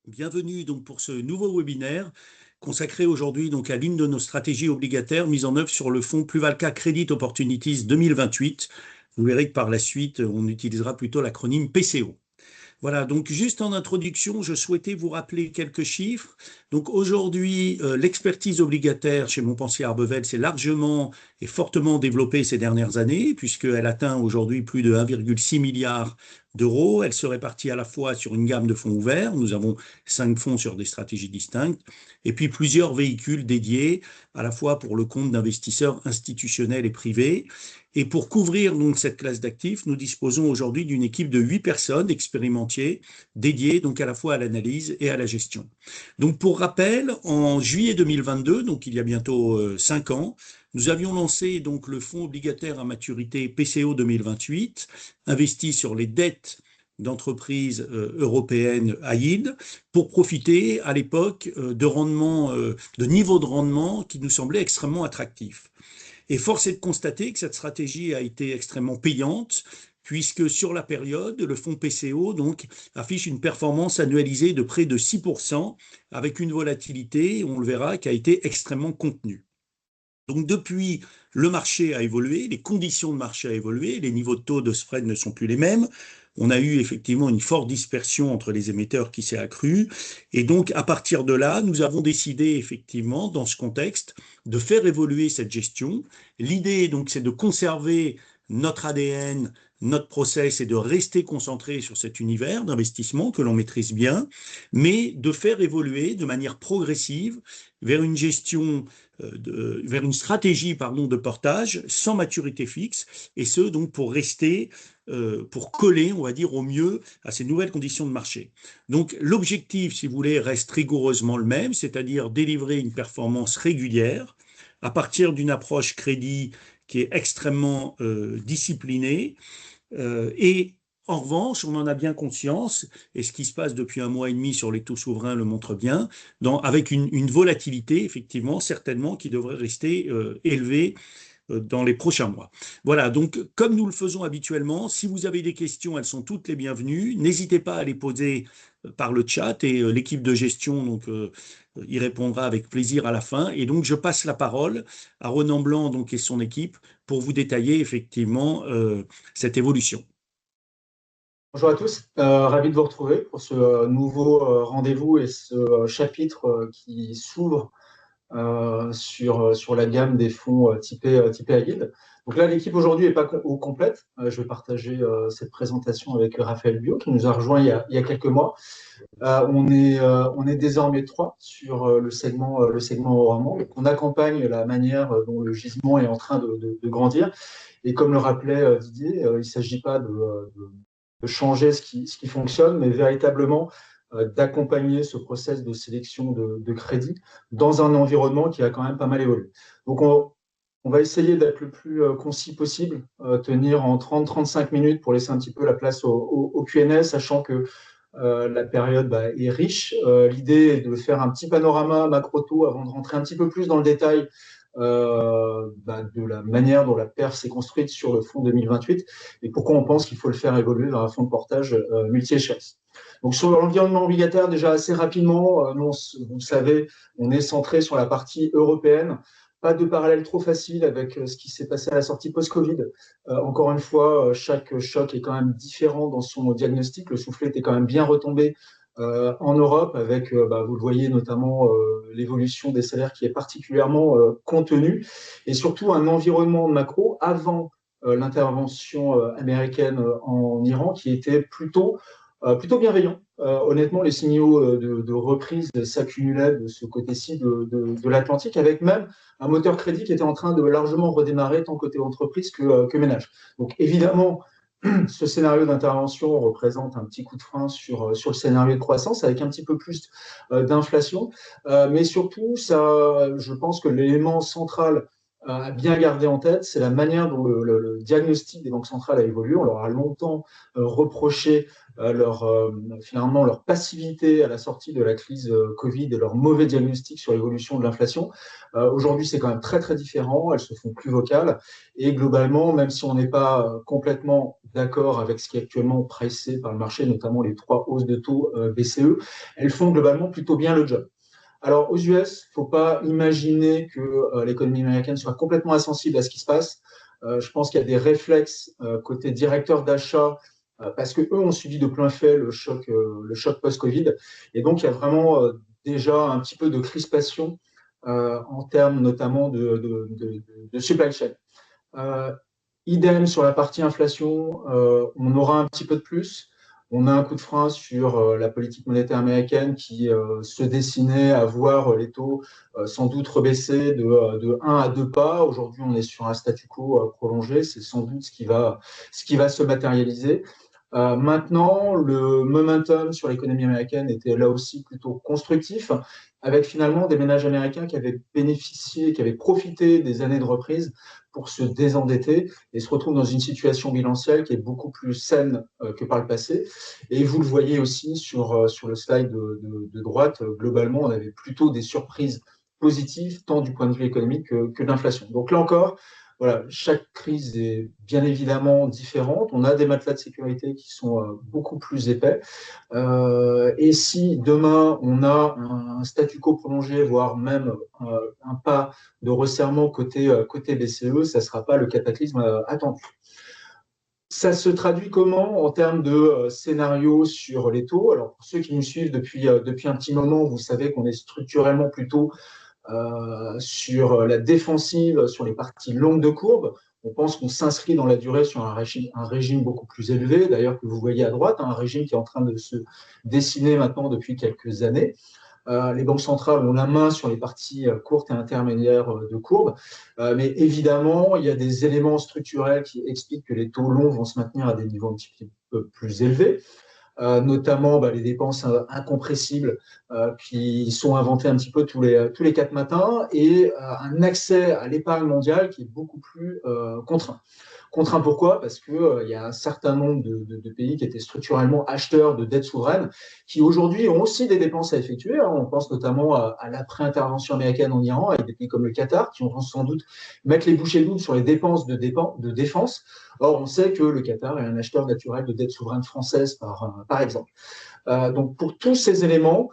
Bienvenue donc pour ce nouveau webinaire consacré aujourd'hui donc à l'une de nos stratégies obligataires mises en œuvre sur le fonds Pluvalca Credit Opportunities 2028. Vous verrez que par la suite, on utilisera plutôt l'acronyme PCO. Voilà, donc juste en introduction, je souhaitais vous rappeler quelques chiffres. Donc aujourd'hui, l'expertise obligataire chez Montpensier Arbevel s'est largement et fortement développée ces dernières années, puisqu'elle atteint aujourd'hui plus de 1,6 milliard d'euros. Elle se répartit à la fois sur une gamme de fonds ouverts, nous avons 5 fonds sur des stratégies distinctes, et puis plusieurs véhicules dédiés à la fois pour le compte d'investisseurs institutionnels et privés. Et pour couvrir donc cette classe d'actifs, nous disposons aujourd'hui d'une équipe de 8 personnes expérimentées, dédiées donc à la fois à l'analyse et à la gestion. Donc pour rappel, en juillet 2022, donc il y a bientôt 5 ans, nous avions lancé donc le fonds obligataire à maturité PCO 2028, investi sur les dettes d'entreprises européennes high yield, pour profiter à l'époque de rendements, de niveaux de rendement qui nous semblaient extrêmement attractifs. Et force est de constater que cette stratégie a été extrêmement payante, puisque sur la période, le fonds PCO donc, affiche une performance annualisée de près de 6%, avec une volatilité, on le verra, qui a été extrêmement contenue. Donc depuis, le marché a évolué, les conditions de marché ont évolué, les niveaux de taux de spread ne sont plus les mêmes. On a eu effectivement une forte dispersion entre les émetteurs qui s'est accrue. Et donc, à partir de là, nous avons décidé effectivement, dans ce contexte, de faire évoluer cette gestion. L'idée, donc, c'est de conserver notre ADN, notre process et de rester concentré sur cet univers d'investissement que l'on maîtrise bien, mais de faire évoluer de manière progressive vers une gestion vers une stratégie de portage sans maturité fixe, et ce donc pour rester, pour coller, on va dire, au mieux à ces nouvelles conditions de marché. Donc l'objectif, si vous voulez, reste rigoureusement le même, c'est-à-dire délivrer une performance régulière à partir d'une approche crédit qui est extrêmement disciplinée, et en revanche, on en a bien conscience, et ce qui se passe depuis 1 mois et demi sur les taux souverains le montre bien, avec une volatilité, effectivement, certainement, qui devrait rester élevée dans les prochains mois. Voilà, donc comme nous le faisons habituellement, si vous avez des questions, elles sont toutes les bienvenues. N'hésitez pas à les poser par le chat, et l'équipe de gestion y répondra avec plaisir à la fin. Et donc je passe la parole à Ronan Blanc et son équipe pour vous détailler effectivement cette évolution. Bonjour à tous, ravi de vous retrouver pour ce nouveau rendez-vous et ce chapitre qui s'ouvre sur la gamme des fonds typés high yield. Donc là, l'équipe aujourd'hui n'est pas au complète. Je vais partager cette présentation avec Raphaël Biot qui nous a rejoint il y a quelques mois. On est désormais 3 sur le segment au rendement. Donc on accompagne la manière dont le gisement est en train de grandir. Et comme le rappelait Didier, il ne s'agit pas de changer ce qui fonctionne, mais véritablement d'accompagner ce process de sélection de crédit dans un environnement qui a quand même pas mal évolué. Donc, on va essayer d'être le plus concis possible, tenir en 30-35 minutes pour laisser un petit peu la place au Q&A, sachant que la période est riche. L'idée est de faire un petit panorama macro-taux avant de rentrer un petit peu plus dans le détail de la manière dont la perf s'est construite sur le fonds 2028 et pourquoi on pense qu'il faut le faire évoluer vers un fonds de portage multi-échéance. Donc sur l'environnement obligataire, déjà assez rapidement, nous, vous le savez, on est centré sur la partie européenne. Pas de parallèle trop facile avec ce qui s'est passé à la sortie post-Covid. Encore une fois, chaque choc est quand même différent dans son diagnostic. Le soufflet était quand même bien retombé en Europe, avec, vous le voyez notamment, l'évolution des salaires qui est particulièrement contenue, et surtout un environnement macro avant l'intervention américaine en Iran qui était plutôt bienveillant. Honnêtement, les signaux de reprise s'accumulaient de ce côté-ci de l'Atlantique, avec même un moteur crédit qui était en train de largement redémarrer tant côté entreprise que ménage. Donc évidemment, ce scénario d'intervention représente un petit coup de frein sur le scénario de croissance avec un petit peu plus d'inflation. Mais surtout, ça, je pense que l'élément central à bien garder en tête, c'est la manière dont le diagnostic des banques centrales a évolué. On leur a longtemps reproché finalement leur passivité à la sortie de la crise Covid et leur mauvais diagnostic sur l'évolution de l'inflation. Aujourd'hui, c'est quand même très, très différent. Elles se font plus vocales. Et globalement, même si on n'est pas complètement d'accord avec ce qui est actuellement pricé par le marché, notamment les 3 hausses de taux BCE, elles font globalement plutôt bien le job. Alors, aux US, il ne faut pas imaginer que l'économie américaine soit complètement insensible à ce qui se passe. Je pense qu'il y a des réflexes côté directeur d'achat parce qu'eux ont subi de plein fait le choc post-Covid. Et donc, il y a vraiment déjà un petit peu de crispation en termes notamment de supply chain. Euh, Idem sur la partie inflation, on aura un petit peu de plus. On a un coup de frein sur la politique monétaire américaine qui se dessinait à voir les taux sans doute rebaisser de 1 à 2 pas. Aujourd'hui, on est sur un statu quo prolongé. C'est sans doute ce qui va se matérialiser. Maintenant, le momentum sur l'économie américaine était là aussi plutôt constructif, avec finalement des ménages américains qui avaient bénéficié, qui avaient profité des années de reprise pour se désendetter et se retrouvent dans une situation bilancielle qui est beaucoup plus saine que par le passé. Et vous le voyez aussi sur le slide de droite, globalement, on avait plutôt des surprises positives, tant du point de vue économique que de l'inflation. Donc là encore, voilà, chaque crise est bien évidemment différente. On a des matelas de sécurité qui sont beaucoup plus épais. Et si demain on a un statu quo prolongé, voire même un pas de resserrement côté BCE, ça ne sera pas le cataclysme attendu. Ça se traduit comment en termes de scénario sur les taux? Alors, pour ceux qui nous suivent depuis un petit moment, vous savez qu'on est structurellement plutôt sur la défensive, sur les parties longues de courbe. On pense qu'on s'inscrit dans la durée sur un régime beaucoup plus élevé, d'ailleurs que vous voyez à droite, un régime qui est en train de se dessiner maintenant depuis quelques années. Les banques centrales ont la main sur les parties courtes et intermédiaires de courbe, mais évidemment, il y a des éléments structurels qui expliquent que les taux longs vont se maintenir à des niveaux un petit peu plus élevés. Notamment les dépenses incompressibles qui sont inventées un petit peu tous les 4 matins et un accès à l'épargne mondiale qui est beaucoup plus contraint. Contraint pourquoi? Parce qu'il y a un certain nombre de pays qui étaient structurellement acheteurs de dettes souveraines qui aujourd'hui ont aussi des dépenses à effectuer. On pense notamment à l'après-intervention américaine en Iran avec des pays comme le Qatar qui vont sans doute mettre les bouchées doubles sur les dépenses de défense. Or, on sait que le Qatar est un acheteur naturel de dettes souveraines françaises, par exemple. Donc, pour tous ces éléments,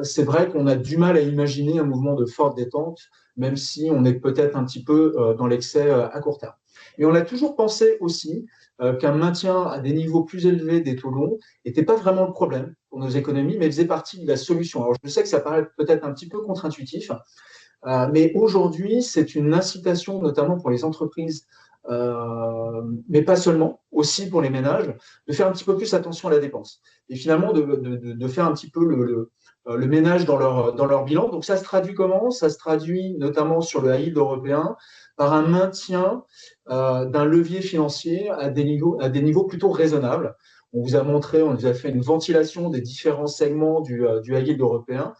c'est vrai qu'on a du mal à imaginer un mouvement de forte détente, même si on est peut-être un petit peu dans l'excès à court terme. Et on a toujours pensé aussi qu'un maintien à des niveaux plus élevés des taux longs n'était pas vraiment le problème pour nos économies, mais faisait partie de la solution. Alors, je sais que ça paraît peut-être un petit peu contre-intuitif, mais aujourd'hui, c'est une incitation, notamment pour les entreprises, mais pas seulement, aussi pour les ménages, de faire un petit peu plus attention à la dépense. Et finalement, de faire un petit peu le ménage dans leur bilan. Donc, ça se traduit comment? Ça se traduit notamment sur le high yield européen par un maintien d'un levier financier à des niveaux plutôt raisonnables. On vous a montré, on vous a fait une ventilation des différents segments du high yield européen.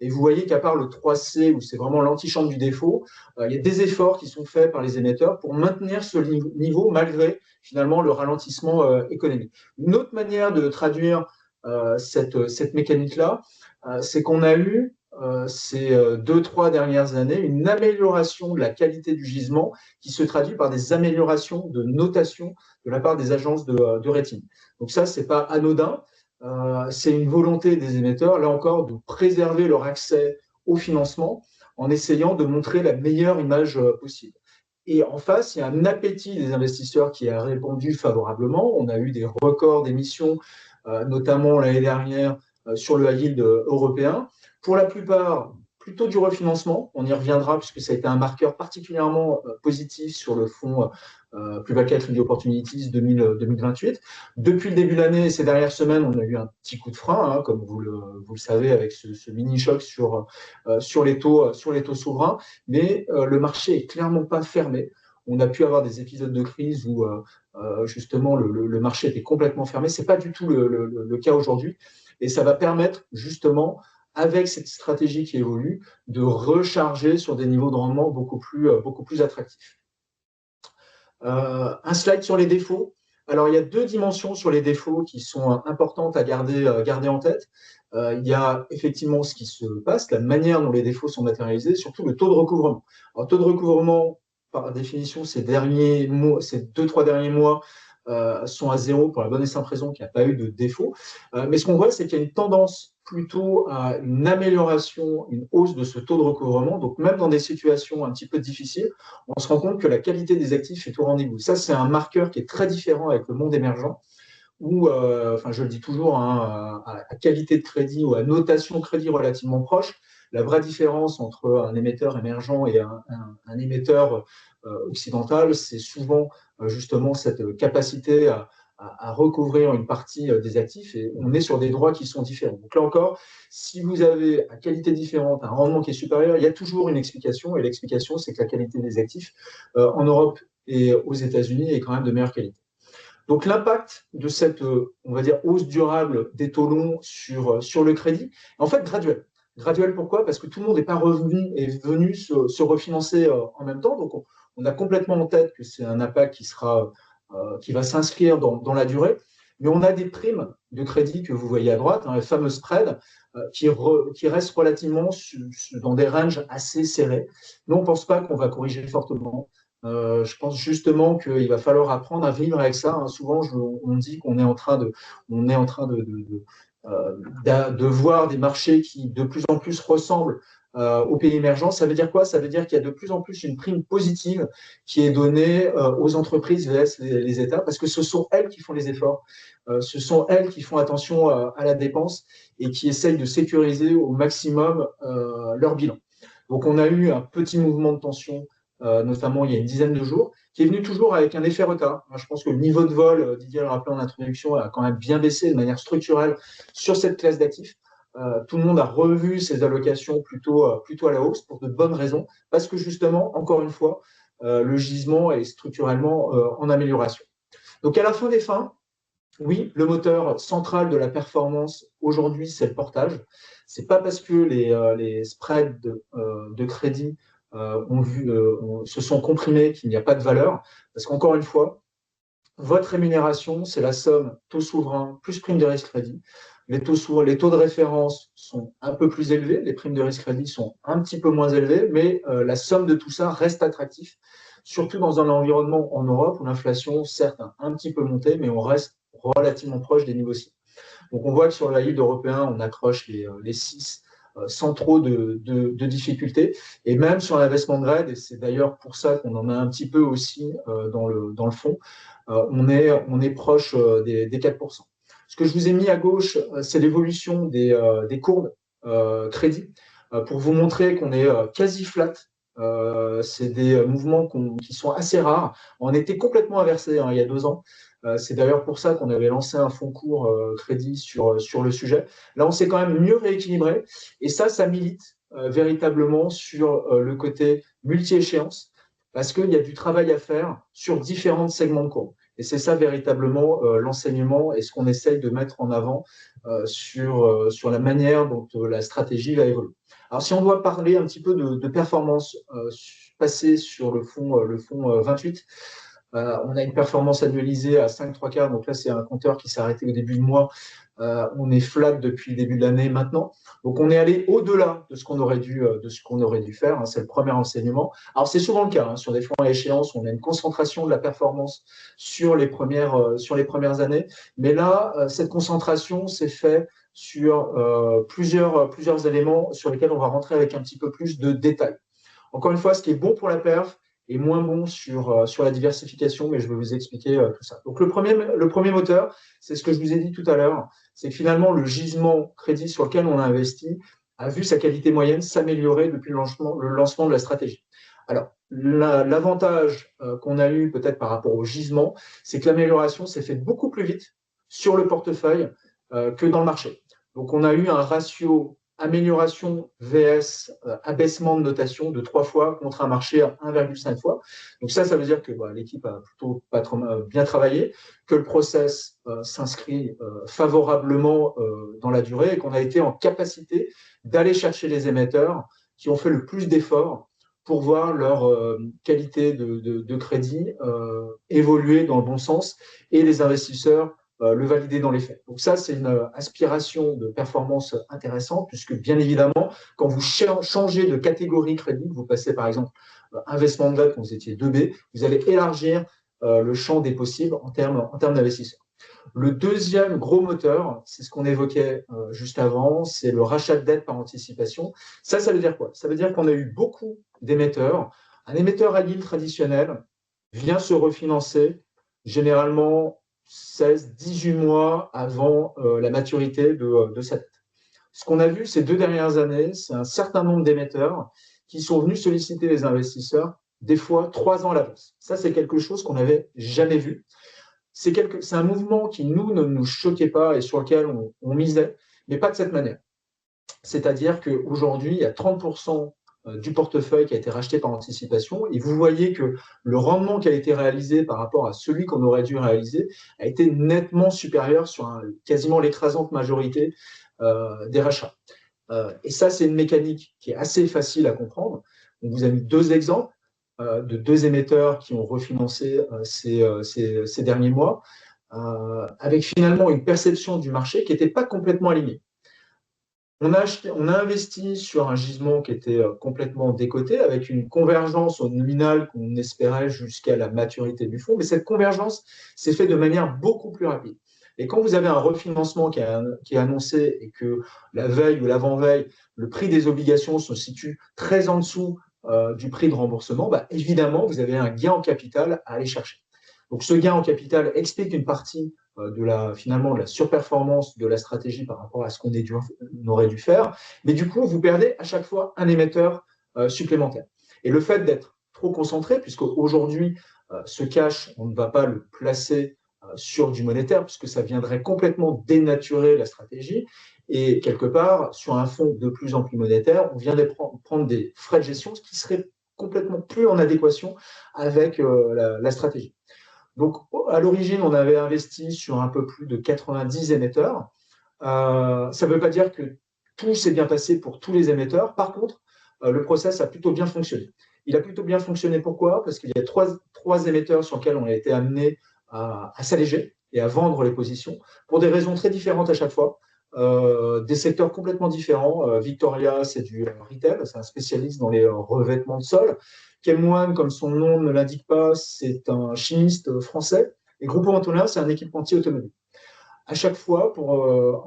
Et vous voyez qu'à part le 3C, où c'est vraiment l'antichambre du défaut, il y a des efforts qui sont faits par les émetteurs pour maintenir ce niveau malgré finalement le ralentissement économique. Une autre manière de traduire cette mécanique-là, c'est qu'on a eu ces 2-3 dernières années une amélioration de la qualité du gisement qui se traduit par des améliorations de notation de la part des agences de rating. Donc ça, c'est pas anodin. C'est une volonté des émetteurs, là encore, de préserver leur accès au financement en essayant de montrer la meilleure image possible. Et en face, il y a un appétit des investisseurs qui a répondu favorablement. On a eu des records d'émissions, notamment l'année dernière sur le high yield européen. Pour la plupart, plutôt du refinancement. On y reviendra puisque ça a été un marqueur particulièrement positif sur le fonds plus Valka Trade Opportunities 2028. Depuis le début de l'année, ces dernières semaines, on a eu un petit coup de frein, comme vous le savez, avec ce mini-choc sur les taux souverains. Mais le marché est clairement pas fermé. On a pu avoir des épisodes de crise où justement le marché était complètement fermé. Ce n'est pas du tout le cas aujourd'hui. Et ça va permettre justement avec cette stratégie qui évolue, de recharger sur des niveaux de rendement beaucoup plus attractifs. Un slide sur les défauts. Alors, il y a deux dimensions sur les défauts qui sont importantes à garder en tête. Il y a effectivement ce qui se passe, la manière dont les défauts sont matérialisés, surtout le taux de recouvrement. Alors, taux de recouvrement, par définition, ces 2-3 derniers mois, sont à zéro pour la bonne et simple raison qu'il n'y a pas eu de défaut. Mais ce qu'on voit, c'est qu'il y a une tendance plutôt à une amélioration, une hausse de ce taux de recouvrement. Donc, même dans des situations un petit peu difficiles, on se rend compte que la qualité des actifs est au rendez-vous. Ça, c'est un marqueur qui est très différent avec le monde émergent, où, je le dis toujours, hein, à qualité de crédit ou à notation de crédit relativement proche, la vraie différence entre un émetteur émergent et un émetteur occidental, c'est souvent justement cette capacité à recouvrir une partie des actifs, et on est sur des droits qui sont différents. Donc là encore, si vous avez à qualité différente un rendement qui est supérieur, il y a toujours une explication, et l'explication, c'est que la qualité des actifs en Europe et aux États-Unis est quand même de meilleure qualité. Donc l'impact de cette, on va dire, hausse durable des taux longs sur le crédit, en fait graduel. Graduel pourquoi? Parce que tout le monde n'est pas venu se refinancer en même temps. Donc on a complètement en tête que c'est un impact qui va s'inscrire dans la durée. Mais on a des primes de crédit que vous voyez à droite, hein, les fameux spreads, qui restent relativement dans des ranges assez serrés. Nous, on ne pense pas qu'on va corriger fortement. Je pense justement qu'il va falloir apprendre à vivre avec ça. Hein. Souvent, on dit qu'on est en train de voir des marchés qui de plus en plus ressemblent aux pays émergents. Ça veut dire quoi? Ça veut dire qu'il y a de plus en plus une prime positive qui est donnée aux entreprises vs les États, parce que ce sont elles qui font les efforts, ce sont elles qui font attention à la dépense et qui essayent de sécuriser au maximum leur bilan. Donc on a eu un petit mouvement de tension, notamment il y a une dizaine de jours, qui est venu toujours avec un effet retard. Je pense que le niveau de vol, Didier le rappelait en introduction, a quand même bien baissé de manière structurelle sur cette classe d'actifs. Tout le monde a revu ses allocations plutôt à la hausse pour de bonnes raisons, parce que justement, encore une fois, le gisement est structurellement en amélioration. Donc à la fin des fins, oui, le moteur central de la performance aujourd'hui, c'est le portage. C'est pas parce que les spreads de crédit se sont comprimés qu'il n'y a pas de valeur, parce qu'encore une fois, votre rémunération, c'est la somme taux souverain plus prime de risque crédit. Les taux de référence sont un peu plus élevés, les primes de risque crédit sont un petit peu moins élevées, mais la somme de tout ça reste attractive, surtout dans un environnement en Europe où l'inflation, certes, a un petit peu monté, mais on reste relativement proche des niveaux ci. Donc on voit que sur le yield européen, on accroche les 6 sans trop de difficultés. Et même sur l'investment grade, et c'est d'ailleurs pour ça qu'on en a un petit peu aussi dans le fond, on est proche des 4%. Ce que je vous ai mis à gauche, c'est l'évolution des courbes crédit pour vous montrer qu'on est quasi flat. C'est des mouvements qui sont assez rares. On était complètement inversé il y a 2 ans. C'est d'ailleurs pour ça qu'on avait lancé un fonds court crédit sur le sujet. Là, on s'est quand même mieux rééquilibré. Et ça milite véritablement sur le côté multi-échéance, parce qu'il y a du travail à faire sur différents segments de cours. Et c'est ça véritablement l'enseignement et ce qu'on essaye de mettre en avant sur la manière dont la stratégie va évoluer. Alors, si on doit parler un petit peu de performance passée sur le fonds 28, on a une performance annualisée à 5,75, donc là, c'est un compteur qui s'est arrêté au début du mois. On est flat depuis le début de l'année maintenant. Donc, on est allé au-delà de ce qu'on aurait dû faire. Hein, c'est le premier enseignement. Alors, c'est souvent le cas. Hein, sur des fonds à échéance, on a une concentration de la performance sur les premières années. Mais là, cette concentration s'est faite sur plusieurs éléments sur lesquels on va rentrer avec un petit peu plus de détails. Encore une fois, ce qui est bon pour la perf, est moins bon sur la diversification, mais je vais vous expliquer tout ça. Donc, le premier moteur, c'est ce que je vous ai dit tout à l'heure, c'est que finalement, le gisement crédit sur lequel on a investi a vu sa qualité moyenne s'améliorer depuis le lancement de la stratégie. Alors, l'avantage qu'on a eu peut-être par rapport au gisement, c'est que l'amélioration s'est faite beaucoup plus vite sur le portefeuille que dans le marché. Donc, on a eu un ratio amélioration VS, abaissement de notation de 3 fois contre un marché à 1,5 fois. Donc ça veut dire que l'équipe a plutôt bien travaillé, que le process s'inscrit favorablement dans la durée et qu'on a été en capacité d'aller chercher les émetteurs qui ont fait le plus d'efforts pour voir leur qualité de crédit évoluer dans le bon sens et les investisseurs le valider dans les faits. Donc ça, c'est une aspiration de performance intéressante, puisque bien évidemment, quand vous changez de catégorie crédit, vous passez par exemple investment grade quand vous étiez 2B, vous allez élargir le champ des possibles en termes d'investisseurs. Le deuxième gros moteur, c'est ce qu'on évoquait juste avant, c'est le rachat de dette par anticipation. Ça veut dire quoi? Ça veut dire qu'on a eu beaucoup d'émetteurs. Un émetteur à yield traditionnel vient se refinancer généralement 16, 18 mois avant la maturité de sa dette. Ce qu'on a vu ces 2 dernières années, c'est un certain nombre d'émetteurs qui sont venus solliciter les investisseurs des fois 3 ans à l'avance. Ça, c'est quelque chose qu'on n'avait jamais vu. C'est un mouvement qui, nous, ne nous choquait pas et sur lequel on misait, mais pas de cette manière. C'est-à-dire qu'aujourd'hui, il y a 30% du portefeuille qui a été racheté par anticipation et vous voyez que le rendement qui a été réalisé par rapport à celui qu'on aurait dû réaliser a été nettement supérieur sur quasiment l'écrasante majorité des rachats. Et ça, c'est une mécanique qui est assez facile à comprendre. On vous a mis 2 exemples de 2 émetteurs qui ont refinancé ces derniers mois, avec finalement une perception du marché qui n'était pas complètement alignée. On a investi sur un gisement qui était complètement décoté, avec une convergence au nominal qu'on espérait jusqu'à la maturité du fonds, mais cette convergence s'est faite de manière beaucoup plus rapide. Et quand vous avez un refinancement qui est annoncé et que la veille ou l'avant-veille, le prix des obligations se situe très en dessous du prix de remboursement, évidemment, vous avez un gain en capital à aller chercher. Donc, ce gain en capital explique une partie finalement de la surperformance de la stratégie par rapport à ce qu'on aurait dû faire. Mais du coup, vous perdez à chaque fois un émetteur supplémentaire. Et le fait d'être trop concentré, puisque aujourd'hui, ce cash, on ne va pas le placer sur du monétaire, puisque ça viendrait complètement dénaturer la stratégie. Et quelque part, sur un fonds de plus en plus monétaire, on vient de prendre des frais de gestion, ce qui serait complètement plus en adéquation avec la stratégie. Donc, à l'origine, on avait investi sur un peu plus de 90 émetteurs. Ça ne veut pas dire que tout s'est bien passé pour tous les émetteurs. Par contre, le process a plutôt bien fonctionné. Il a plutôt bien fonctionné pourquoi? Parce qu'il y a trois émetteurs sur lesquels on a été amené à s'alléger et à vendre les positions pour des raisons très différentes à chaque fois. Des secteurs complètement différents. Victoria, c'est du retail, c'est un spécialiste dans les revêtements de sol. Kelmoine, comme son nom ne l'indique pas, c'est un chimiste français. Et Grupo Antonin, c'est un équipementier automobile. À chaque fois,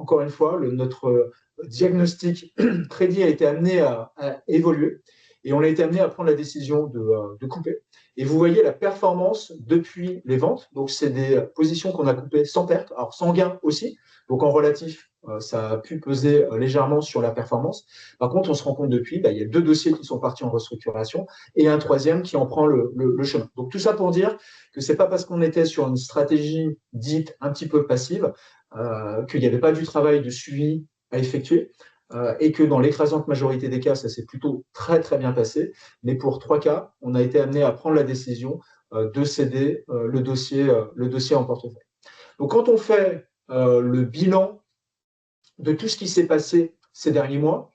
encore une fois, notre diagnostic crédit a été amené à évoluer et on a été amené à prendre la décision de couper. Et vous voyez la performance depuis les ventes. Donc, c'est des positions qu'on a coupées sans perte, alors sans gain aussi. Donc, en relatif, ça a pu peser légèrement sur la performance. Par contre, on se rend compte depuis, il y a 2 dossiers qui sont partis en restructuration et un troisième qui en prend le chemin. Donc, tout ça pour dire que ce n'est pas parce qu'on était sur une stratégie dite un petit peu passive qu'il n'y avait pas du travail de suivi à effectuer. Et que dans l'écrasante majorité des cas, ça s'est plutôt très très bien passé. Mais pour 3 cas, on a été amené à prendre la décision de céder le dossier en portefeuille. Donc quand on fait le bilan de tout ce qui s'est passé ces derniers mois,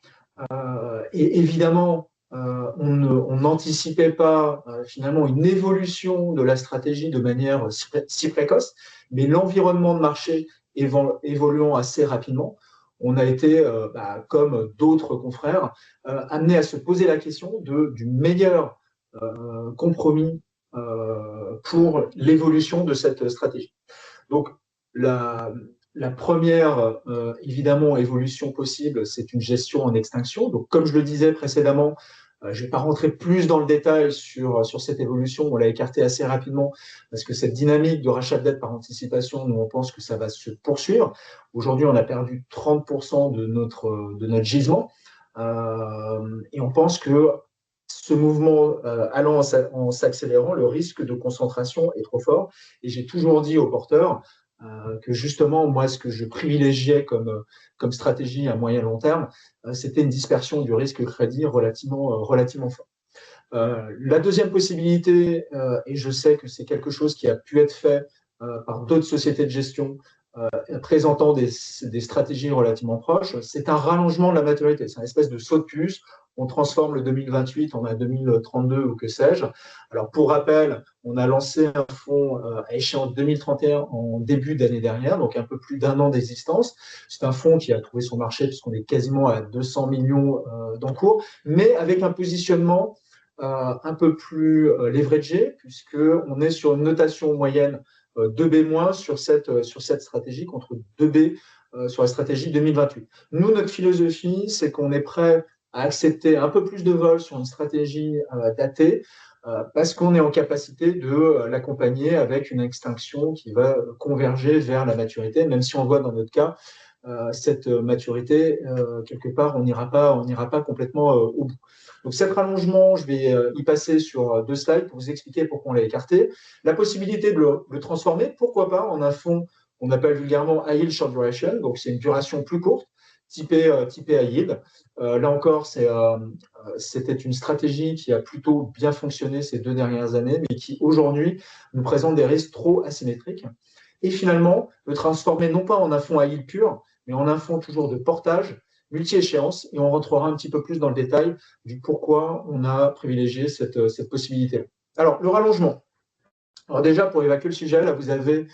et évidemment, on n'anticipait pas finalement une évolution de la stratégie de manière si précoce, mais l'environnement de marché évoluant assez rapidement, on a été, comme d'autres confrères, amenés à se poser la question du meilleur compromis pour l'évolution de cette stratégie. Donc, la première, évidemment, évolution possible, c'est une gestion en extinction. Donc, comme je le disais précédemment, je ne vais pas rentrer plus dans le détail sur cette évolution. On l'a écarté assez rapidement parce que cette dynamique de rachat de dette par anticipation, nous, on pense que ça va se poursuivre. Aujourd'hui, on a perdu 30% de notre gisement. Et on pense que ce mouvement allant en s'accélérant, le risque de concentration est trop fort. Et j'ai toujours dit aux porteurs, que justement, moi, ce que je privilégiais comme stratégie à moyen long terme, c'était une dispersion du risque crédit relativement fort. La deuxième possibilité, et je sais que c'est quelque chose qui a pu être fait par d'autres sociétés de gestion présentant des stratégies relativement proches, c'est un rallongement de la maturité. C'est une espèce de saut de puce. On transforme le 2028 en un 2032 ou que sais-je. Alors, pour rappel, on a lancé un fonds à échéance 2031 en début d'année dernière, donc un peu plus d'un an d'existence. C'est un fonds qui a trouvé son marché puisqu'on est quasiment à 200 millions d'encours, mais avec un positionnement un peu plus leveragé, puisqu'on est sur une notation moyenne 2B- sur cette stratégie contre 2B sur la stratégie 2028. Nous, notre philosophie, c'est qu'on est prêt à accepter un peu plus de vol sur une stratégie datée parce qu'on est en capacité de l'accompagner avec une extinction qui va converger vers la maturité, même si on voit dans notre cas cette maturité, quelque part, on n'ira pas complètement au bout. Donc, cet rallongement, je vais y passer sur 2 slides pour vous expliquer pourquoi on l'a écarté. La possibilité de le transformer, pourquoi pas, en un fonds qu'on appelle vulgairement High Yield Short Duration, donc c'est une duration plus courte, typée High Yield. Là encore, c'était une stratégie qui a plutôt bien fonctionné ces 2 dernières années, mais qui aujourd'hui nous présente des risques trop asymétriques. Et finalement, le transformer non pas en un fonds High Yield pur, mais en un fonds toujours de portage, multi-échéance, et on rentrera un petit peu plus dans le détail du pourquoi on a privilégié cette possibilité-là. Alors, le rallongement. Alors déjà, pour évacuer le sujet, là, vous avez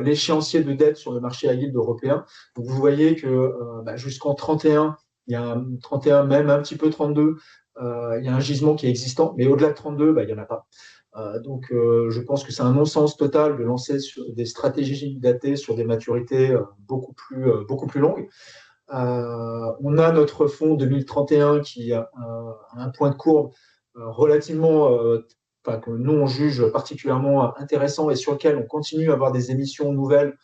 l'échéancier de dette sur le marché high yield européen. Donc, vous voyez que jusqu'en 31, il y a un 31, même un petit peu 32, il y a un gisement qui est existant, mais au-delà de 32, il n'y en a pas. Donc, je pense que c'est un non-sens total de lancer sur des stratégies datées sur des maturités beaucoup plus longues. On a notre fonds 2031 qui a un point de courbe relativement, que nous on juge particulièrement intéressant et sur lequel on continue à avoir des émissions nouvelles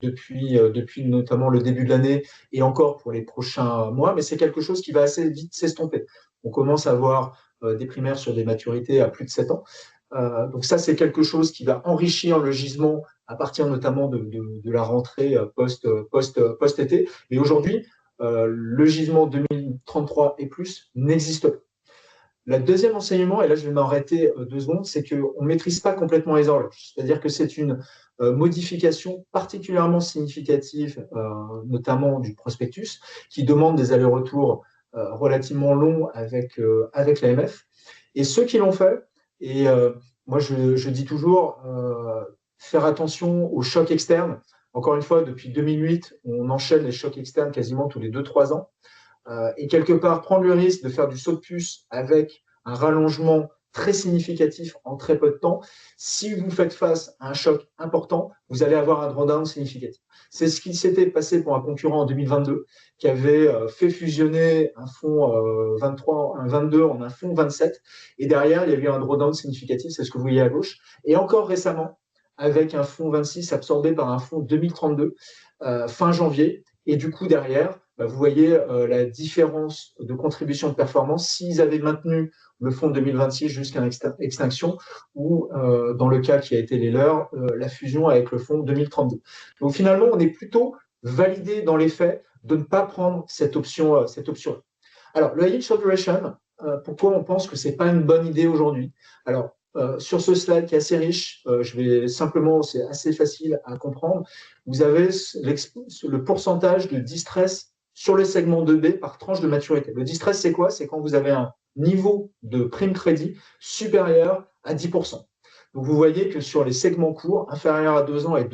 depuis notamment le début de l'année et encore pour les prochains mois, mais c'est quelque chose qui va assez vite s'estomper. On commence à avoir des primaires sur des maturités à plus de 7 ans. Donc ça, c'est quelque chose qui va enrichir le gisement à partir notamment de la rentrée post-été. Mais aujourd'hui, le gisement 2033 et plus n'existe pas. Le deuxième enseignement, et là je vais m'arrêter 2 secondes, c'est qu'on ne maîtrise pas complètement les horloges. C'est-à-dire que c'est une modification particulièrement significative, notamment du prospectus, qui demande des allers-retours relativement longs avec l'AMF. Et ceux qui l'ont fait, et moi je dis toujours, faire attention aux chocs externes. Encore une fois, depuis 2008, on enchaîne les chocs externes quasiment tous les 2-3 ans. Et quelque part, prendre le risque de faire du saut de puce avec un rallongement très significatif en très peu de temps, si vous faites face à un choc important, vous allez avoir un drawdown significatif. C'est ce qui s'était passé pour un concurrent en 2022 qui avait fait fusionner un fonds 23, un 22 en un fonds 27 et derrière, il y a eu un drawdown significatif, c'est ce que vous voyez à gauche. Et encore récemment, avec un fonds 26 absorbé par un fonds 2032 fin janvier. Et du coup, derrière, vous voyez la différence de contribution de performance s'ils avaient maintenu le fonds de 2026 jusqu'à extinction ou, dans le cas qui a été les leurs, la fusion avec le fonds 2032. Donc finalement, on est plutôt validé dans les faits de ne pas prendre cette option. Alors, le High Yield Short Duration, pourquoi on pense que ce n'est pas une bonne idée aujourd'hui? Alors, sur ce slide qui est assez riche, je vais simplement, c'est assez facile à comprendre. Vous avez le pourcentage de distress sur le segment 2B par tranche de maturité. Le distress, c'est quoi? C'est quand vous avez un niveau de prime crédit supérieur à 10%. Donc, vous voyez que sur les segments courts, inférieurs à 2 ans et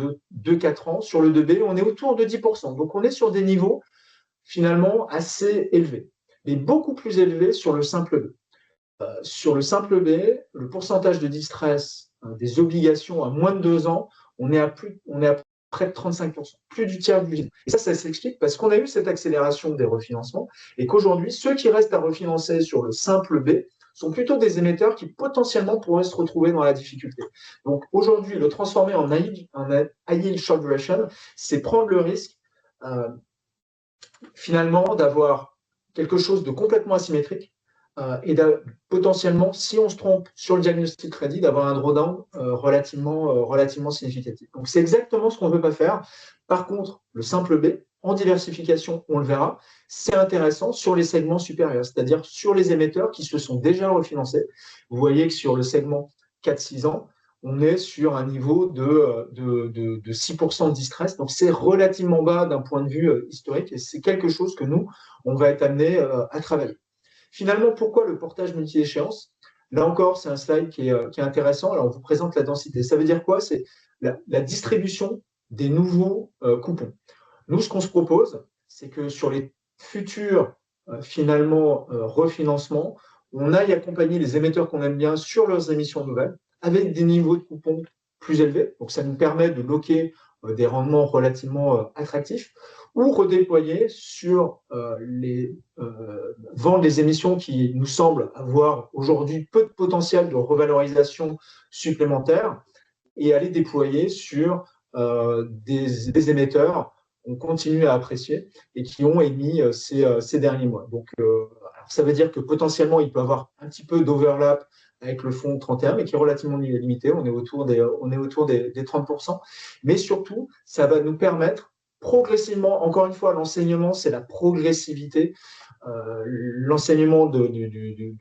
2-4 ans, sur le 2B, on est autour de 10%. Donc, on est sur des niveaux finalement assez élevés, mais beaucoup plus élevés sur le simple B. Sur le simple B, le pourcentage de distress des obligations à moins de 2 ans, on est à près de 35%, plus du tiers du vide. Et ça s'explique parce qu'on a eu cette accélération des refinancements et qu'aujourd'hui, ceux qui restent à refinancer sur le simple B sont plutôt des émetteurs qui potentiellement pourraient se retrouver dans la difficulté. Donc aujourd'hui, le transformer en high yield short duration, c'est prendre le risque finalement d'avoir quelque chose de complètement asymétrique et potentiellement, si on se trompe sur le diagnostic crédit, d'avoir un drawdown relativement significatif. Donc, c'est exactement ce qu'on ne veut pas faire. Par contre, le simple B, en diversification, on le verra, c'est intéressant sur les segments supérieurs, c'est-à-dire sur les émetteurs qui se sont déjà refinancés. Vous voyez que sur le segment 4-6 ans, on est sur un niveau de 6% de distress. Donc, c'est relativement bas d'un point de vue historique et c'est quelque chose que nous, on va être amené à travailler. Finalement, pourquoi le portage multi-échéance? Là encore, c'est un slide qui est intéressant. Alors, on vous présente la densité. Ça veut dire quoi? C'est la distribution des nouveaux coupons. Nous, ce qu'on se propose, c'est que sur les futurs, refinancements, on aille accompagner les émetteurs qu'on aime bien sur leurs émissions nouvelles avec des niveaux de coupons plus élevés. Donc, ça nous permet de bloquer des rendements relativement attractifs ou redéployer sur les vendre des émissions qui nous semblent avoir aujourd'hui peu de potentiel de revalorisation supplémentaire et aller déployer sur des émetteurs qu'on continue à apprécier et qui ont émis ces derniers mois. Donc, ça veut dire que potentiellement, il peut y avoir un petit peu d'overlap avec le fonds 31, mais qui est relativement limité. On est autour des 30%. Mais surtout, ça va nous permettre progressivement, encore une fois, l'enseignement, c'est la progressivité. L'enseignement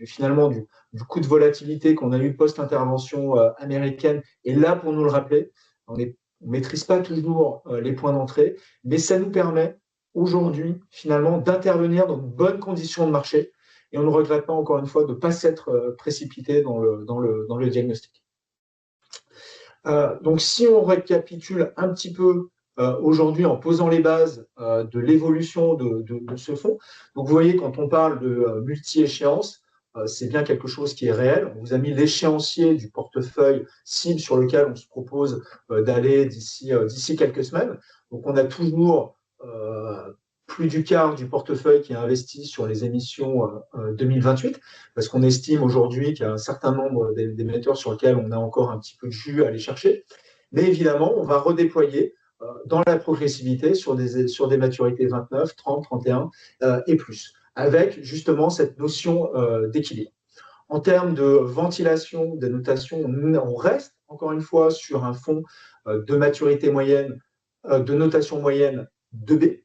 finalement du coût de volatilité qu'on a eu post-intervention américaine est là pour nous le rappeler. On ne maîtrise pas toujours les points d'entrée, mais ça nous permet aujourd'hui finalement d'intervenir dans de bonnes conditions de marché et on ne regrette pas encore une fois de ne pas s'être précipité dans le diagnostic. Donc si on récapitule un petit peu aujourd'hui en posant les bases de l'évolution de ce fonds. Donc, vous voyez, quand on parle de multi-échéance, c'est bien quelque chose qui est réel. On vous a mis l'échéancier du portefeuille cible sur lequel on se propose d'aller d'ici quelques semaines. Donc, on a toujours plus du quart du portefeuille qui est investi sur les émissions 2028, parce qu'on estime aujourd'hui qu'il y a un certain nombre d'émetteurs sur lesquels on a encore un petit peu de jus à aller chercher. Mais évidemment, on va redéployer dans la progressivité sur des maturités 29, 30, 31 et plus, avec justement cette notion d'équilibre. En termes de ventilation des notations, on reste encore une fois sur un fonds de maturité moyenne, de notation moyenne 2B.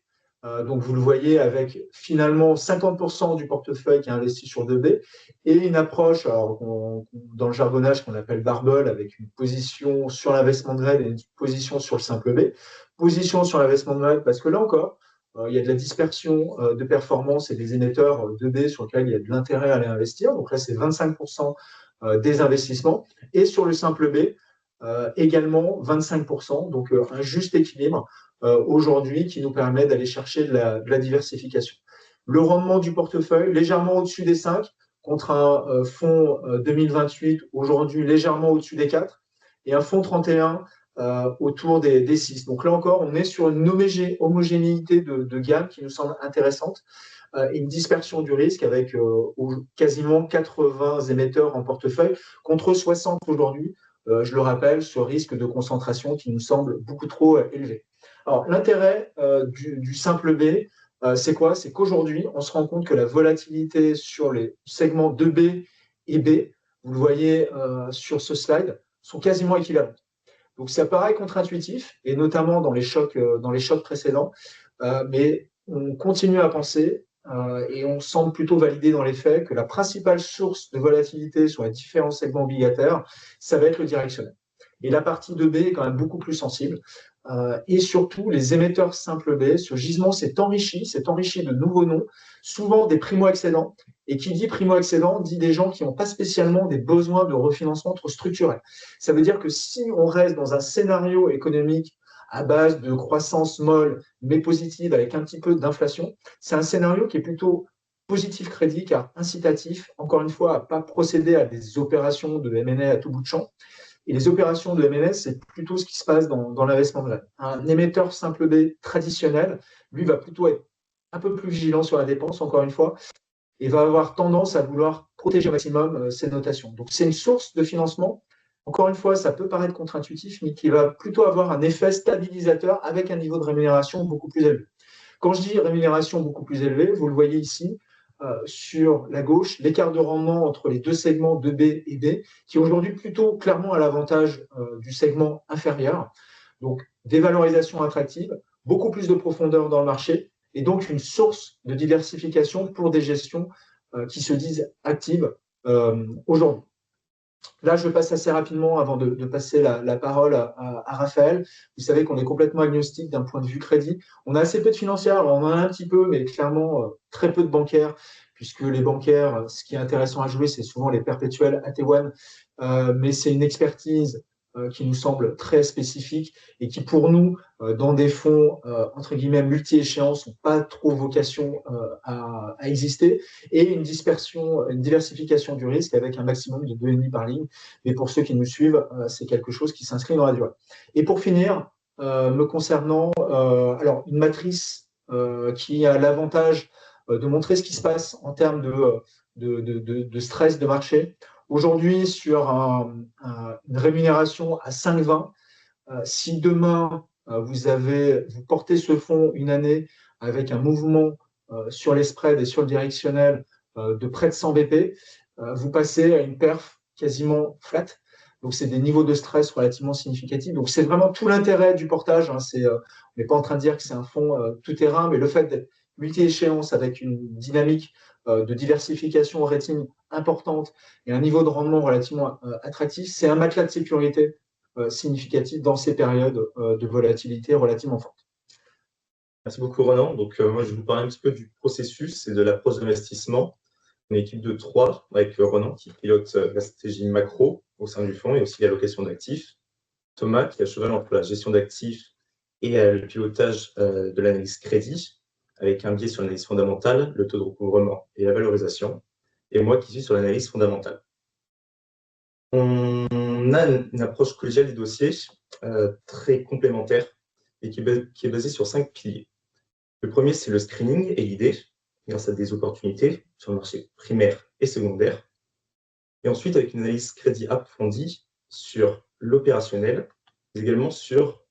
Donc, vous le voyez avec finalement 50% du portefeuille qui est investi sur 2B et une approche, alors, dans le jargonnage qu'on appelle barbell, avec une position sur l'investment grade et une position sur le simple B. Position sur l'investment grade parce que là encore, il y a de la dispersion de performance et des émetteurs 2B sur lesquels il y a de l'intérêt à aller investir. Donc là, c'est 25% des investissements. Et sur le simple B, également 25%. Donc, un juste équilibre aujourd'hui qui nous permet d'aller chercher de la diversification. Le rendement du portefeuille, légèrement au-dessus des 5, contre un fonds 2028, aujourd'hui légèrement au-dessus des 4, et un fonds 31 autour des 6. Donc là encore, on est sur une homogénéité de gamme qui nous semble intéressante, et une dispersion du risque avec quasiment 80 émetteurs en portefeuille, contre 60 aujourd'hui. Je le rappelle, ce risque de concentration qui nous semble beaucoup trop élevé. Alors, l'intérêt du simple B, c'est quoi? C'est qu'aujourd'hui, on se rend compte que la volatilité sur les segments 2B et B, vous le voyez sur ce slide, sont quasiment équivalentes. Donc, ça paraît contre-intuitif, et notamment dans les chocs précédents, mais on continue à penser, et on semble plutôt valider dans les faits, que la principale source de volatilité sur les différents segments obligataires, ça va être le directionnel. Et la partie 2B est quand même beaucoup plus sensible. Et surtout, les émetteurs simple B, ce gisement s'est enrichi de nouveaux noms, souvent des primo-accédants. Et qui dit primo-accédant dit des gens qui n'ont pas spécialement des besoins de refinancement trop structurels. Ça veut dire que si on reste dans un scénario économique à base de croissance molle, mais positive, avec un petit peu d'inflation, c'est un scénario qui est plutôt positif crédit, car incitatif, encore une fois, à ne pas procéder à des opérations de M&A à tout bout de champ. Et les opérations de MNS, c'est plutôt ce qui se passe dans l'investement grade. Un émetteur simple B traditionnel, lui, va plutôt être un peu plus vigilant sur la dépense, encore une fois, et va avoir tendance à vouloir protéger au maximum ses notations. Donc, c'est une source de financement. Encore une fois, ça peut paraître contre-intuitif, mais qui va plutôt avoir un effet stabilisateur avec un niveau de rémunération beaucoup plus élevé. Quand je dis rémunération beaucoup plus élevée, vous le voyez ici, sur la gauche, l'écart de rendement entre les deux segments 2B et B, qui est aujourd'hui plutôt clairement à l'avantage du segment inférieur. Donc, des valorisations attractives, beaucoup plus de profondeur dans le marché, et donc une source de diversification pour des gestions qui se disent actives aujourd'hui. Là, je passe assez rapidement avant de passer la parole à Raphaël. Vous savez qu'on est complètement agnostique d'un point de vue crédit. On a assez peu de financières, on en a un petit peu, mais clairement très peu de bancaires, puisque les bancaires, ce qui est intéressant à jouer, c'est souvent les perpétuels AT1, mais c'est une expertise qui nous semble très spécifique et qui, pour nous, dans des fonds, entre guillemets, multi-échéances, n'ont pas trop vocation à exister, et une dispersion, une diversification du risque avec un maximum de 2,5 par ligne. Mais pour ceux qui nous suivent, c'est quelque chose qui s'inscrit dans la durée. Et pour finir, me concernant, alors une matrice qui a l'avantage de montrer ce qui se passe en termes de stress de marché. Aujourd'hui, sur une rémunération à 5,20, si demain vous portez ce fonds une année avec un mouvement sur les spreads et sur le directionnel de près de 100 BP, vous passez à une perf quasiment flat. Donc, c'est des niveaux de stress relativement significatifs. Donc, c'est vraiment tout l'intérêt du portage. Hein. On n'est pas en train de dire que c'est un fonds tout terrain, mais le fait d'être multi-échéance avec une dynamique de diversification au rating importante et un niveau de rendement relativement attractif, c'est un matelas de sécurité significatif dans ces périodes de volatilité relativement forte. Merci beaucoup, Ronan. Donc, moi, je vais vous parler un petit peu du processus et de l'approche d'investissement. Une équipe de 3 avec Ronan qui pilote la stratégie macro au sein du fonds et aussi l'allocation d'actifs. Thomas qui est à cheval entre la gestion d'actifs et le pilotage de l'analyse crédit avec un biais sur l'analyse fondamentale, le taux de recouvrement et la valorisation. Et moi qui suis sur l'analyse fondamentale. On a une approche collégiale des dossiers très complémentaire et qui est basée sur 5 piliers. Le premier, c'est le screening et l'idée, grâce à des opportunités sur le marché primaire et secondaire. Et ensuite, avec une analyse crédit approfondie sur l'opérationnel, mais également sur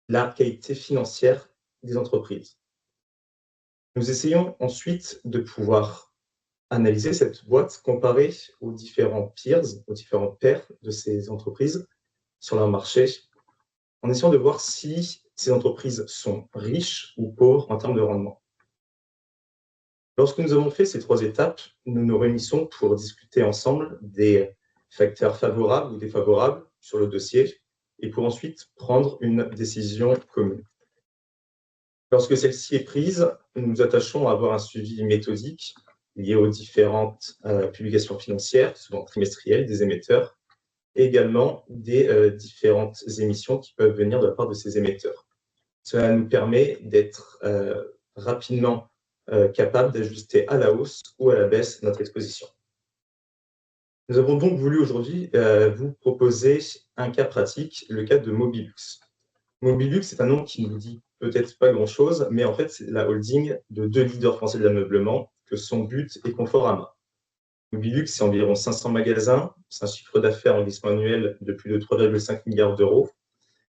la qualité financière des entreprises. Nous essayons ensuite de pouvoir analyser cette boîte comparée aux différents peers, aux différents pairs de ces entreprises sur leur marché, en essayant de voir si ces entreprises sont riches ou pauvres en termes de rendement. Lorsque nous avons fait ces 3 étapes, nous nous réunissons pour discuter ensemble des facteurs favorables ou défavorables sur le dossier et pour ensuite prendre une décision commune. Lorsque celle-ci est prise, nous nous attachons à avoir un suivi méthodique lié aux différentes publications financières, souvent trimestrielles, des émetteurs, et également des différentes émissions qui peuvent venir de la part de ces émetteurs. Cela nous permet d'être rapidement capable d'ajuster à la hausse ou à la baisse notre exposition. Nous avons donc voulu aujourd'hui vous proposer un cas pratique, le cas de Mobilux. Mobilux, c'est un nom qui ne nous dit peut-être pas grand-chose, mais en fait, c'est la holding de 2 leaders français de l'ameublement, que sont But et Conforama. Mobilux, c'est environ 500 magasins, c'est un chiffre d'affaires en glissement annuel de plus de 3,5 milliards d'euros,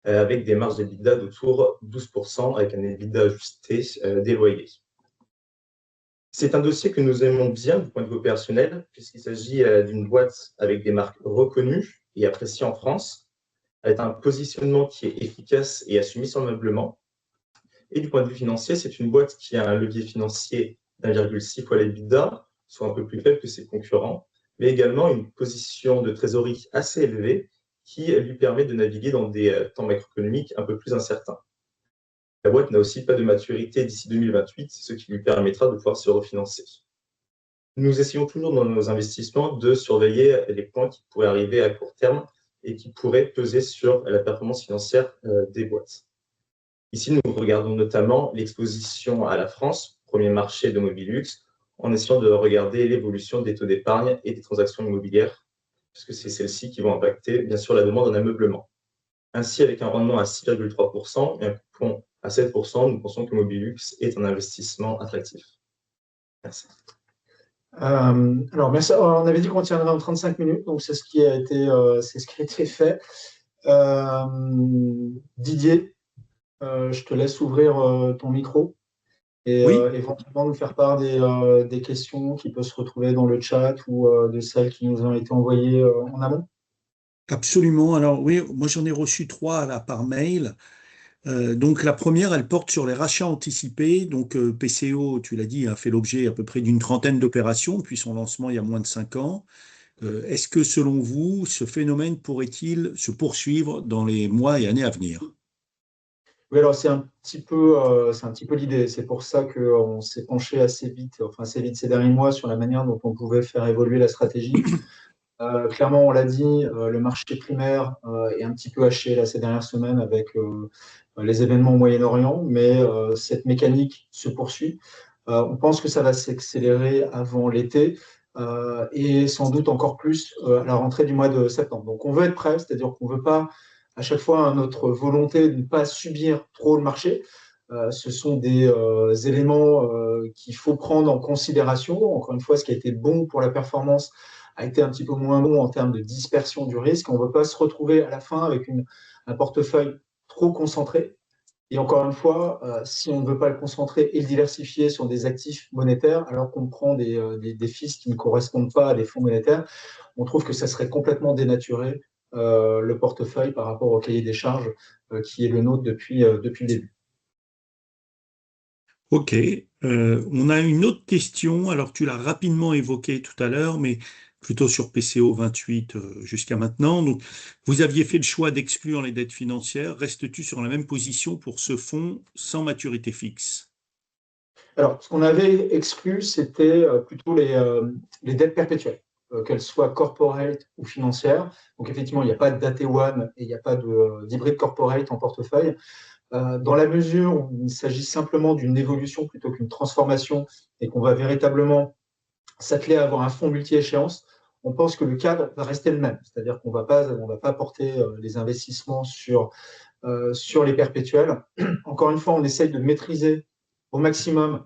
avec des marges d'EBITDA d'autour de 12%, avec un EBITDA ajusté des loyers. C'est un dossier que nous aimons bien du point de vue opérationnel, puisqu'il s'agit d'une boîte avec des marques reconnues et appréciées en France, avec un positionnement qui est efficace et assumé sur le meublement. Et du point de vue financier, c'est une boîte qui a un levier financier d'1,6 fois l'EBITDA, soit un peu plus faible que ses concurrents, mais également une position de trésorerie assez élevée qui lui permet de naviguer dans des temps macroéconomiques un peu plus incertains. La boîte n'a aussi pas de maturité d'ici 2028, ce qui lui permettra de pouvoir se refinancer. Nous essayons toujours dans nos investissements de surveiller les points qui pourraient arriver à court terme et qui pourraient peser sur la performance financière des boîtes. Ici, nous regardons notamment l'exposition à la France, premier marché de Mobilux, en essayant de regarder l'évolution des taux d'épargne et des transactions immobilières, puisque c'est celles-ci qui vont impacter, bien sûr, la demande en ameublement. Ainsi, avec un rendement à 6,3% et un coupon à 7%, nous pensons que Mobilux est un investissement attractif. Merci. Alors, merci. On avait dit qu'on tiendrait en 35 minutes, donc c'est ce qui a été fait. Didier, je te laisse ouvrir ton micro et Oui, éventuellement nous faire part des questions qui peuvent se retrouver dans le chat ou de celles qui nous ont été envoyées en amont. absolument. Alors oui, moi j'en ai reçu trois là, par mail. Donc la première, elle porte sur les rachats anticipés. Donc PCO, tu l'as dit, a fait l'objet à peu près d'une trentaine d'opérations depuis son lancement il y a moins de 5 ans. Est-ce que selon vous, ce phénomène pourrait-il se poursuivre dans les mois et années à venir? Oui, alors c'est un petit peu l'idée. C'est pour ça qu'on s'est penché assez vite, enfin assez vite ces derniers mois sur la manière dont on pouvait faire évoluer la stratégie. Clairement, on l'a dit, le marché primaire est un petit peu haché là, ces dernières semaines avec les événements au Moyen-Orient, mais cette mécanique se poursuit. On pense que ça va s'accélérer avant l'été et sans doute encore plus à la rentrée du mois de septembre. Donc on veut être prêt, c'est-à-dire qu'on ne veut pas à chaque fois notre volonté de ne pas subir trop le marché. Ce sont des éléments qu'il faut prendre en considération. Encore une fois, ce qui a été bon pour la performance a été un petit peu moins bon en termes de dispersion du risque. On ne veut pas se retrouver à la fin avec un portefeuille trop concentré. Et encore une fois, si on ne veut pas le concentrer et le diversifier sur des actifs monétaires, alors qu'on prend des fees qui ne correspondent pas à des fonds monétaires, on trouve que ça serait complètement dénaturé le portefeuille par rapport au cahier des charges qui est le nôtre depuis le début. Ok. On a une autre question. Alors, tu l'as rapidement évoqué tout à l'heure, mais plutôt sur PCO 28 jusqu'à maintenant. Donc, vous aviez fait le choix d'exclure les dettes financières. Restes-tu sur la même position pour ce fonds sans maturité fixe? Alors, ce qu'on avait exclu, c'était plutôt les dettes perpétuelles, qu'elles soient corporate ou financières. Donc, effectivement, il n'y a pas de Day One et il n'y a pas d'hybride corporate en portefeuille. Dans la mesure où il s'agit simplement d'une évolution plutôt qu'une transformation et qu'on va véritablement s'atteler à avoir un fonds multi-échéance, on pense que le cadre va rester le même. C'est-à-dire qu'on on va pas porter les investissements sur les perpétuels. Encore une fois, on essaye de maîtriser au maximum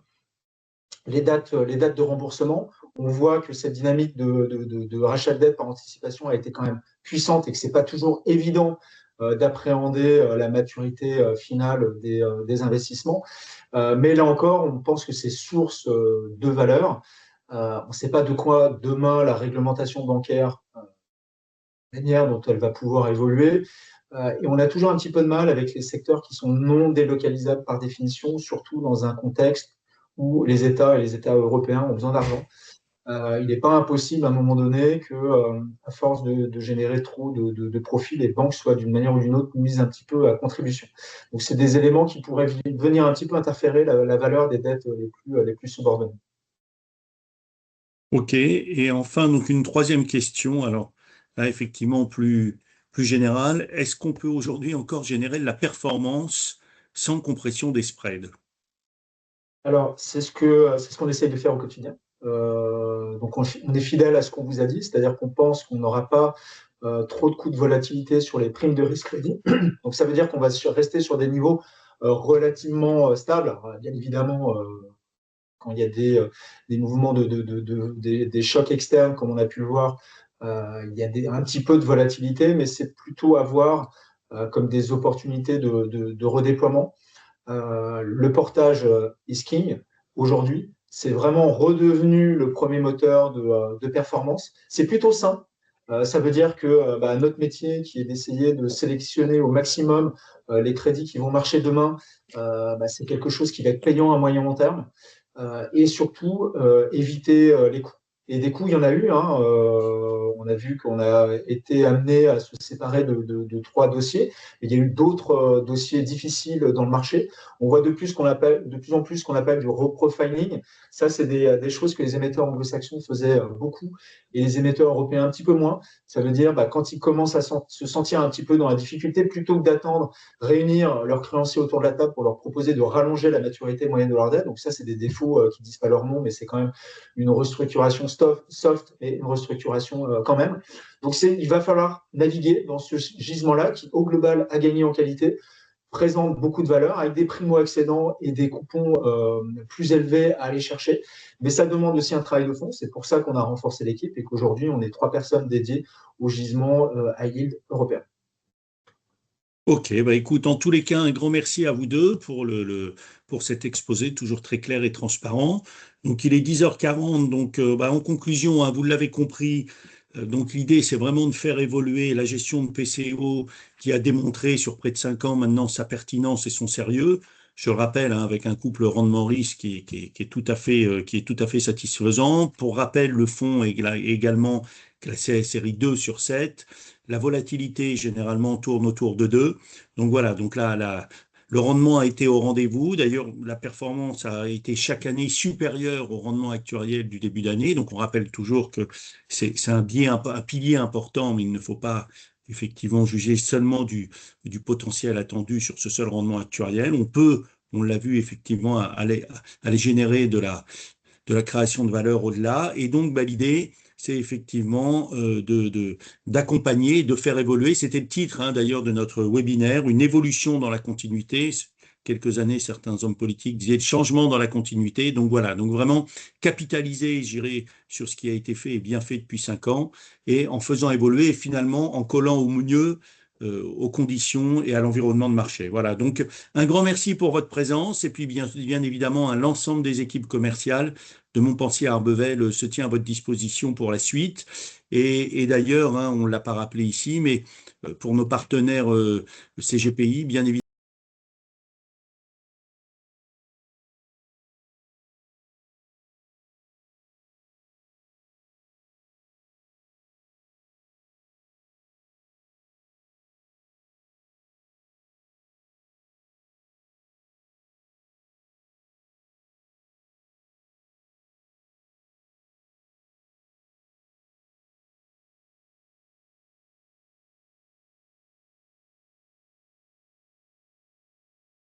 les dates de remboursement. On voit que cette dynamique de rachat de dette par anticipation a été quand même puissante et que ce n'est pas toujours évident d'appréhender la maturité finale des investissements. Mais là encore, on pense que c'est source de valeur. On ne sait pas de quoi demain la réglementation bancaire, la manière dont elle va pouvoir évoluer. Et on a toujours un petit peu de mal avec les secteurs qui sont non délocalisables par définition, surtout dans un contexte où les États et les États européens ont besoin d'argent. Il n'est pas impossible à un moment donné que, à force de générer trop de profits, les banques soient d'une manière ou d'une autre mises un petit peu à contribution. Donc, c'est des éléments qui pourraient venir un petit peu interférer la valeur des dettes les plus subordonnées. Ok. Et enfin, donc une troisième question. Alors, là, effectivement, plus générale. Est-ce qu'on peut aujourd'hui encore générer de la performance sans compression des spreads? Alors, c'est ce qu'on essaye de faire au quotidien. Donc, on est fidèle à ce qu'on vous a dit, c'est-à-dire qu'on pense qu'on n'aura pas trop de coûts de volatilité sur les primes de risque crédit. Donc, ça veut dire qu'on va rester sur des niveaux relativement stables. Alors, bien évidemment, quand il y a des mouvements des chocs externes, comme on a pu le voir, il y a un petit peu de volatilité, mais c'est plutôt à voir comme des opportunités de redéploiement. Le portage is king aujourd'hui. C'est vraiment redevenu le premier moteur de performance. C'est plutôt sain. Ça veut dire que notre métier, qui est d'essayer de sélectionner au maximum les crédits qui vont marcher demain, c'est quelque chose qui va être payant à moyen long terme. Et surtout, éviter les coûts. Et des coûts, il y en a eu. Hein. On a vu qu'on a été amené à se séparer de trois dossiers. Mais il y a eu d'autres dossiers difficiles dans le marché. On voit de plus en plus ce qu'on appelle du reprofiling. Ça, c'est des choses que les émetteurs anglo-saxons faisaient beaucoup et les émetteurs européens un petit peu moins. Ça veut dire quand ils commencent à se sentir un petit peu dans la difficulté, plutôt que d'attendre, réunir leurs créanciers autour de la table pour leur proposer de rallonger la maturité moyenne de leur dette. Donc ça, c'est des défauts qui ne disent pas leur nom, mais c'est quand même une restructuration soft et une restructuration quand même. Donc il va falloir naviguer dans ce gisement-là qui, au global, a gagné en qualité, présente beaucoup de valeur avec des primo-accédants et des coupons plus élevés à aller chercher. Mais ça demande aussi un travail de fond. C'est pour ça qu'on a renforcé l'équipe et qu'aujourd'hui, on est 3 personnes dédiées au gisement high yield européen. Ok, bah écoute, en tous les cas, un grand merci à vous deux pour pour cet exposé toujours très clair et transparent. Donc il est 10h40, donc bah, en conclusion, hein, vous l'avez compris, donc l'idée c'est vraiment de faire évoluer la gestion de PCO qui a démontré sur près de 5 ans maintenant sa pertinence et son sérieux. Je le rappelle, hein, avec un couple rendement-risque qui est tout à fait, qui est tout à fait satisfaisant. Pour rappel, le fonds est également classé série 2 sur 7. La volatilité généralement tourne autour de 2. Donc voilà, donc là, le rendement a été au rendez-vous. D'ailleurs, la performance a été chaque année supérieure au rendement actuariel du début d'année. Donc on rappelle toujours que c'est un pilier important, mais il ne faut pas effectivement juger seulement du potentiel attendu sur ce seul rendement actuariel. On peut, on l'a vu effectivement, aller générer de la création de valeur au-delà. Et donc, bah, l'idée, c'est effectivement d'accompagner, de faire évoluer. C'était le titre, hein, d'ailleurs, de notre webinaire, une évolution dans la continuité. Quelques années, certains hommes politiques disaient le changement dans la continuité. Donc voilà, donc vraiment capitaliser, j'irai, sur ce qui a été fait et bien fait depuis 5 ans, et en faisant évoluer, et finalement en collant au mieux aux conditions et à l'environnement de marché. Voilà, donc un grand merci pour votre présence, et puis bien évidemment à l'ensemble des équipes commerciales de Montpensier à Arbevel se tient à votre disposition pour la suite. Et d'ailleurs, hein, on ne l'a pas rappelé ici, mais pour nos partenaires CGPI, bien évidemment,